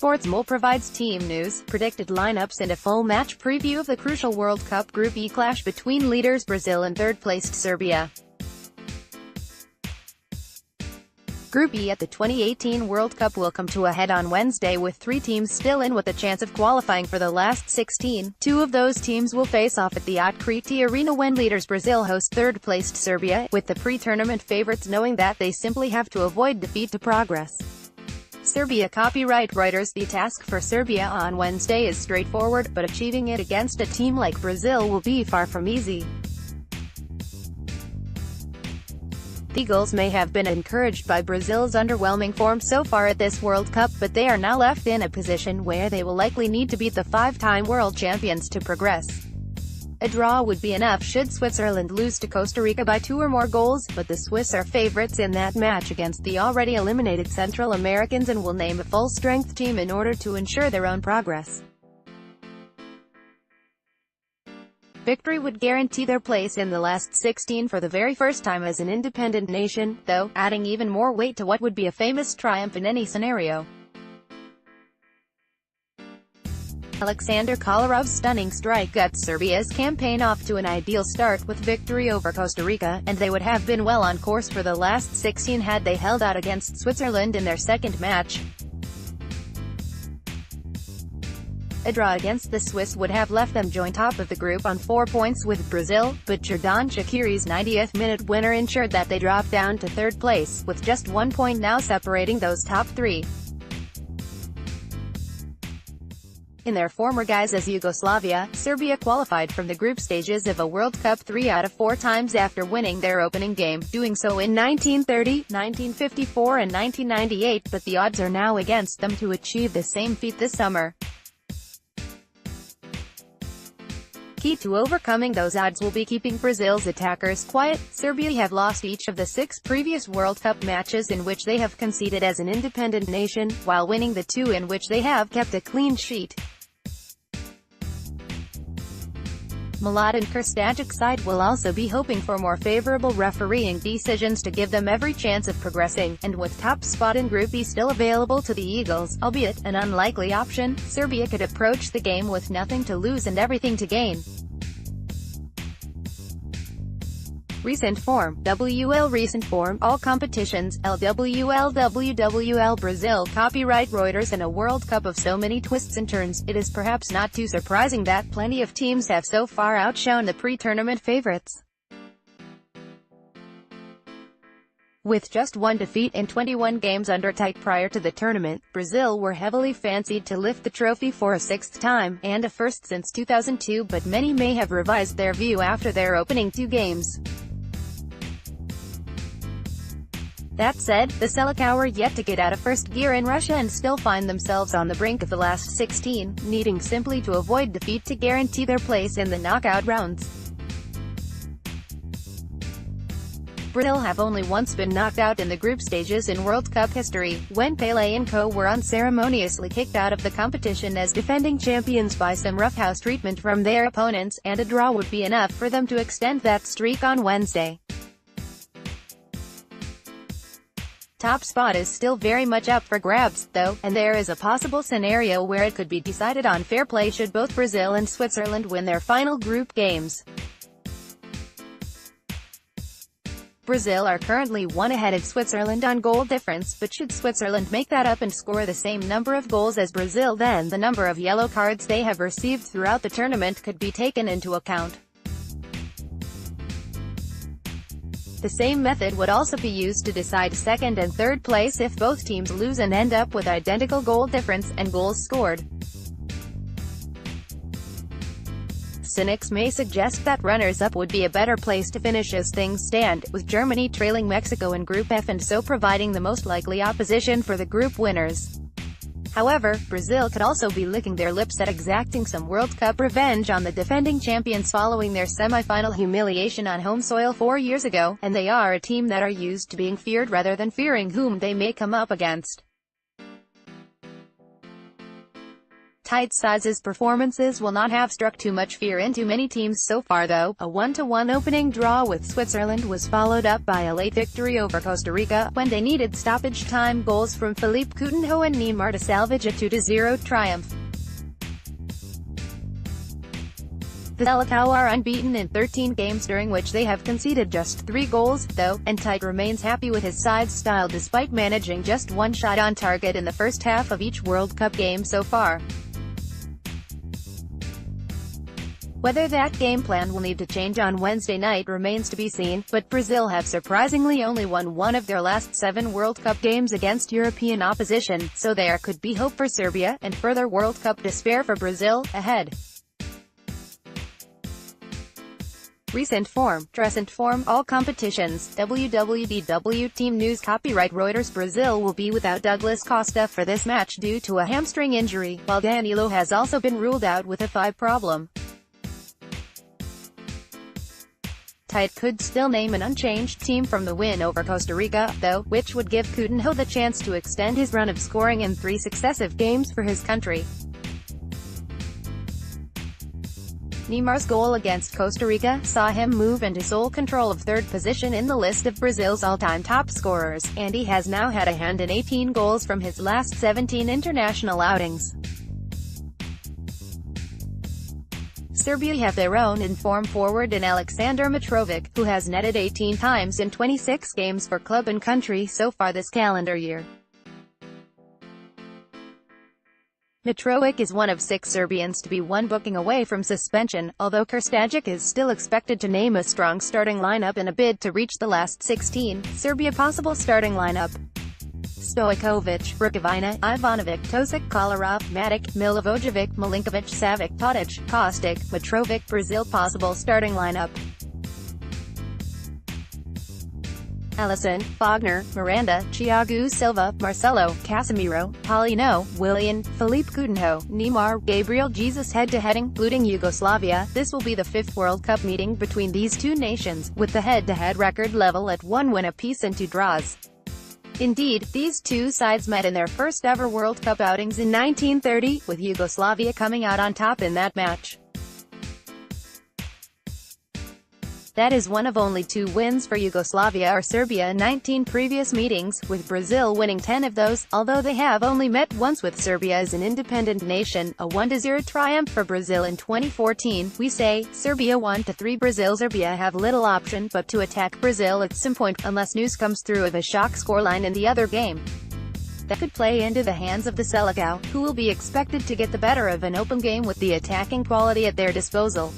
Sports Mole provides team news, predicted lineups and a full match preview of the crucial World Cup Group E clash between leaders Brazil and third-placed Serbia. Group E at the 2018 World Cup will come to a head on Wednesday with 3 teams still in with a chance of qualifying for the last 16. 2 of those teams will face off at the Otkritie Arena when leaders Brazil host third-placed Serbia, with the pre-tournament favorites knowing that they simply have to avoid defeat to progress. Serbia copyright Reuters. The task for Serbia on Wednesday is straightforward, but achieving it against a team like Brazil will be far from easy. The Eagles may have been encouraged by Brazil's underwhelming form so far at this World Cup, but they are now left in a position where they will likely need to beat the 5-time world champions to progress. A draw would be enough should Switzerland lose to Costa Rica by 2 or more goals, but the Swiss are favorites in that match against the already eliminated Central Americans and will name a full-strength team in order to ensure their own progress. Victory would guarantee their place in the last 16 for the very first time as an independent nation, though, adding even more weight to what would be a famous triumph in any scenario. Alexander Kolarov's stunning strike got Serbia's campaign off to an ideal start with victory over Costa Rica, and they would have been well on course for the last 16 had they held out against Switzerland in their second match. A draw against the Swiss would have left them joint top of the group on 4 points with Brazil, but Xherdan Shaqiri's 90th-minute winner ensured that they dropped down to third place, with just 1 point now separating those top 3. In their former guise as Yugoslavia, Serbia qualified from the group stages of a World Cup 3 out of 4 times after winning their opening game, doing so in 1930, 1954 and 1998, but the odds are now against them to achieve the same feat this summer. Key to overcoming those odds will be keeping Brazil's attackers quiet. Serbia have lost each of the 6 previous World Cup matches in which they have conceded as an independent nation, while winning the 2 in which they have kept a clean sheet. Mladen Krstajić's side will also be hoping for more favorable refereeing decisions to give them every chance of progressing, and with top spot in Group E still available to the Eagles, albeit an unlikely option, Serbia could approach the game with nothing to lose and everything to gain. Recent form, WL Recent form, all competitions, LWL WWL Brazil copyright Reuters. In a World Cup of so many twists and turns, it is perhaps not too surprising that plenty of teams have so far outshone the pre-tournament favorites. With just 1 defeat in 21 games under tight prior to the tournament, Brazil were heavily fancied to lift the trophy for a 6th time, and a first since 2002, but many may have revised their view after their opening 2 games. That said, the Selecao are yet to get out of first gear in Russia and still find themselves on the brink of the last 16, needing simply to avoid defeat to guarantee their place in the knockout rounds. Brazil have only once been knocked out in the group stages in World Cup history, when Pelé and co were unceremoniously kicked out of the competition as defending champions by some roughhouse treatment from their opponents, and a draw would be enough for them to extend that streak on Wednesday. Top spot is still very much up for grabs, though, and there is a possible scenario where it could be decided on fair play should both Brazil and Switzerland win their final group games. Brazil are currently 1 ahead of Switzerland on goal difference, but should Switzerland make that up and score the same number of goals as Brazil, then the number of yellow cards they have received throughout the tournament could be taken into account. The same method would also be used to decide second and third place if both teams lose and end up with identical goal difference and goals scored. Cynics may suggest that runners-up would be a better place to finish as things stand, with Germany trailing Mexico in Group F and so providing the most likely opposition for the group winners. However, Brazil could also be licking their lips at exacting some World Cup revenge on the defending champions following their semi-final humiliation on home soil 4 years ago, and they are a team that are used to being feared rather than fearing whom they may come up against. tight sizes performances will not have struck too much fear into many teams so far though. A 1-1 opening draw with Switzerland was followed up by a late victory over Costa Rica, when they needed stoppage time goals from Philippe Coutinho and Neymar to salvage a 2-0 triumph. The Selecao are unbeaten in 13 games during which they have conceded just 3 goals, though, and Tite remains happy with his side's style despite managing just 1 shot on target in the first half of each World Cup game so far. Whether that game plan will need to change on Wednesday night remains to be seen, but Brazil have surprisingly only won 1 of their last 7 World Cup games against European opposition, so there could be hope for Serbia, and further World Cup despair for Brazil, ahead. Recent form, all competitions, www Team News Copyright Reuters. Brazil will be without Douglas Costa for this match due to a hamstring injury, while Danilo has also been ruled out with a thigh problem. Tite could still name an unchanged team from the win over Costa Rica, though, which would give Coutinho the chance to extend his run of scoring in 3 successive games for his country. Neymar's goal against Costa Rica saw him move into sole control of 3rd position in the list of Brazil's all-time top scorers, and he has now had a hand in 18 goals from his last 17 international outings. Serbia have their own in-form forward in Aleksandar Mitrovic, who has netted 18 times in 26 games for club and country so far this calendar year. Mitrovic is one of 6 Serbians to be 1 booking away from suspension, although Krstajic is still expected to name a strong starting lineup in a bid to reach the last 16. Serbia possible starting lineup: Stojkovic, Rukavina, Ivanovic, Tosic, Kolarov, Matic, Milivojevic, Milinkovic, Savic, Todic, Kostic, Mitrovic. Brazil possible starting lineup: Alisson, Fagner, Miranda, Thiago Silva, Marcelo, Casemiro, Paulino, Willian, Philippe Coutinho, Neymar, Gabriel Jesus. Head-to-head including Yugoslavia. This will be the 5th World Cup meeting between these two nations, with the head-to-head record level at 1 win apiece and 2 draws. Indeed, these two sides met in their first ever World Cup outings in 1930, with Yugoslavia coming out on top in that match. That is one of only 2 wins for Yugoslavia or Serbia in 19 previous meetings, with Brazil winning 10 of those, although they have only met once with Serbia as an independent nation, a 1-0 triumph for Brazil in 2014. We say, Serbia 1-3 Brazil. Serbia have little option but to attack Brazil at some point, unless news comes through of a shock scoreline in the other game. That could play into the hands of the Selecao, who will be expected to get the better of an open game with the attacking quality at their disposal.